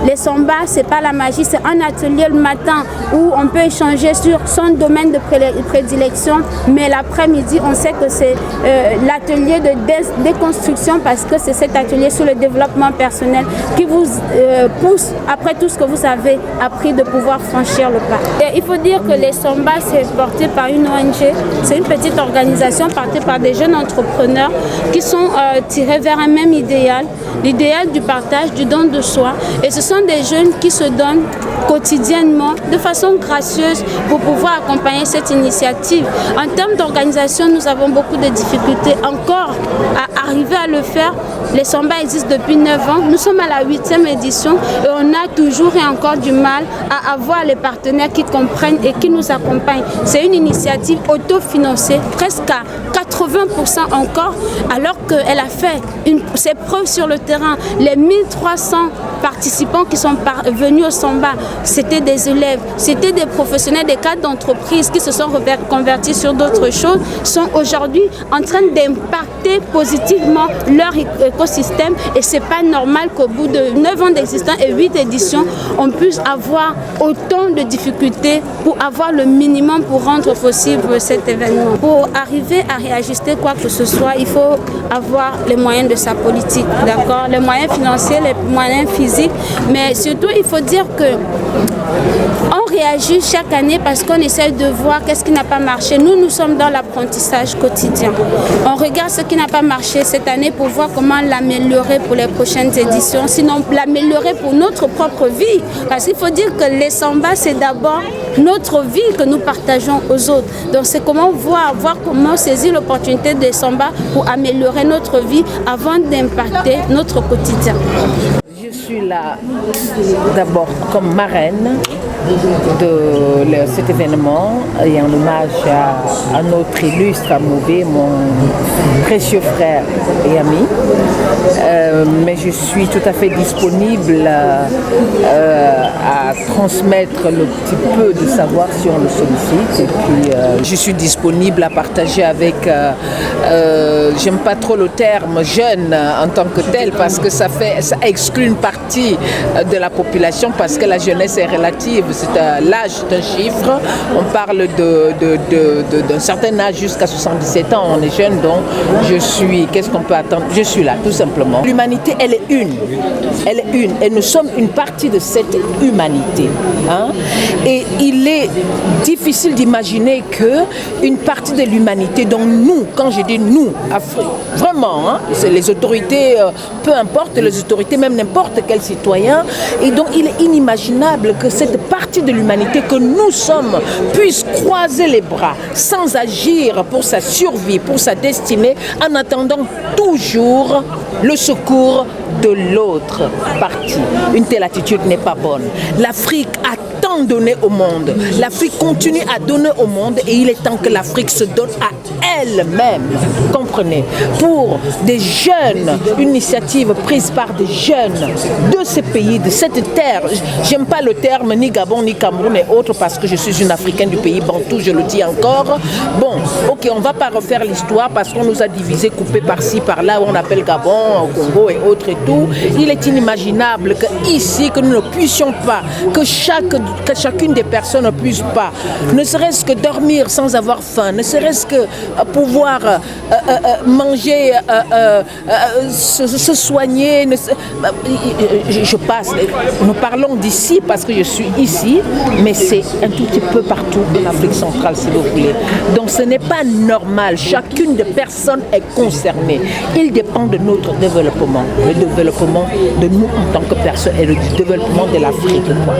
Les samba, c'est pas la magie, c'est un atelier le matin où on peut échanger sur son domaine de prédilection, mais l'après-midi, on sait que c'est l'atelier de déconstruction parce que c'est cet atelier sur le développement personnel qui vous pousse, après tout ce que vous avez appris, de pouvoir franchir le pas. Et il faut dire que les samba, c'est porté par une ONG, c'est une petite organisation portée par des jeunes entrepreneurs qui sont tirés vers un même idéal, l'idéal du partage, du don de soi. Et ce sont des jeunes qui se donnent quotidiennement, de façon gracieuse, pour pouvoir accompagner cette initiative. En termes d'organisation, nous avons beaucoup de difficultés encore à arriver à le faire. Les samba existent depuis 9 ans. Nous sommes à la 8e édition et on a toujours et encore du mal à avoir les partenaires qui comprennent et qui nous accompagnent. C'est une initiative autofinancée, presque à 80% encore, alors qu'elle a fait ses preuves sur le terrain. Les 1300 participants qui sont venus au samba, c'était des élèves, c'était des professionnels, des cadres d'entreprise qui se sont convertis sur d'autres choses, sont aujourd'hui en train d'impacter positivement leur écosystème. Et c'est pas normal qu'au bout de 9 ans d'existence et 8 éditions, on puisse avoir autant de difficultés pour avoir le minimum pour rendre possible cet événement. Pour arriver à réajuster quoi que ce soit, il faut avoir les moyens de sa politique, d'accord, les moyens financiers, les moyens physiques, mais surtout il faut dire que on réagit chaque année parce qu'on essaie de voir qu'est-ce qui n'a pas marché. Nous sommes dans l'apprentissage quotidien. On regarde ce qui n'a pas marché cette année pour voir comment l'améliorer pour les prochaines éditions, sinon l'améliorer pour notre propre vie. Parce qu'il faut dire que les samba, c'est d'abord notre vie que nous partageons aux autres. Donc c'est comment voir comment saisir l'opportunité des samba pour améliorer notre vie avant d'impacter notre quotidien. Je suis là d'abord comme marraine de cet événement et en hommage à notre illustre Amoubé, mon précieux frère et ami. Mais je suis tout à fait disponible à transmettre le petit peu de savoir si on le sollicite. Et puis je suis disponible à partager avec, j'aime pas trop le terme jeune en tant que tel parce que ça exclut une partie de la population parce que la jeunesse est relative. L'âge est un chiffre. On parle d'un certain âge jusqu'à 77 ans. On est jeune, donc qu'est-ce qu'on peut attendre? Je suis là, tout simplement. L'humanité, elle est une. Elle est une. Et nous sommes une partie de cette humanité. Hein? Et il est difficile d'imaginer qu'une partie de l'humanité, dont nous, quand je dis nous, Afrique, vraiment, hein, c'est les autorités, peu importe les autorités, même n'importe quel citoyen, et donc il est inimaginable que cette partie de l'humanité que nous sommes puisse croiser les bras sans agir pour sa survie, pour sa destinée, en attendant toujours le secours de l'autre partie. Une telle attitude n'est pas bonne. L'Afrique a tant donné au monde. L'Afrique continue à donner au monde et il est temps que l'Afrique se donne à elle-même. Comprenez? Pour des jeunes, une initiative prise par des jeunes de ces pays, de cette terre. J'aime pas le terme ni Gabon, ni Cameroun et autres parce que je suis une Africaine du pays Bantou, je le dis encore. Bon, ok, on va pas refaire l'histoire parce qu'on nous a divisés, coupés par-ci, par-là, où on appelle Gabon, Congo et autres et tout. Il est inimaginable qu'ici, que nous ne puissions pas, que chacune des personnes ne puisse pas, ne serait-ce que dormir sans avoir faim, ne serait-ce que pouvoir manger, se soigner. Je passe, nous parlons d'ici parce que je suis ici, mais c'est un tout petit peu partout en Afrique centrale, si vous voulez. Donc ce n'est pas normal, chacune des personnes est concernée. Il dépend de notre développement, le développement de nous en tant que personnes et le développement de l'Afrique, quoi.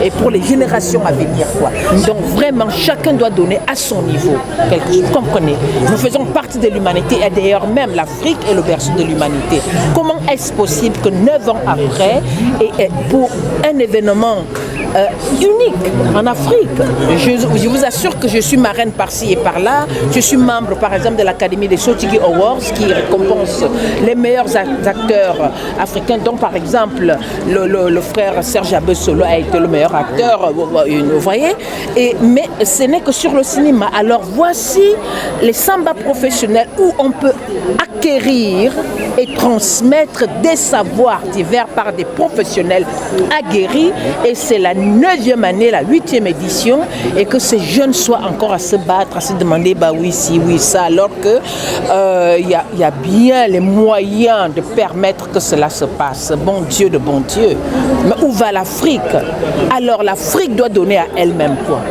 Et pour les générations à venir, quoi. Donc vraiment, chacun doit donner à son niveau quelque chose. Vous comprenez? Nous faisons partie de l'humanité et d'ailleurs même l'Afrique est le berceau de l'humanité. Comment est-ce possible que 9 ans après, et pour un événement unique en Afrique, je vous assure que je suis marraine par-ci et par-là. Je suis membre par exemple de l'Académie des Sotigi Awards qui récompense les meilleurs acteurs africains, dont par exemple le frère Serge Abessolo a été le meilleur acteur, Alors, vous voyez, mais ce n'est que sur le cinéma. Alors voici les samba professionnels où on peut acquérir et transmettre des savoirs divers par des professionnels aguerris. Et c'est la 9e année, la 8e édition, et que ces jeunes soient encore à se battre, à se demander, bah oui, si, oui, ça, alors que y a bien les moyens de permettre que cela se passe. Bon Dieu de bon Dieu. Mais où va l'Afrique? Alors l'Afrique doit donner à elle-même quoi?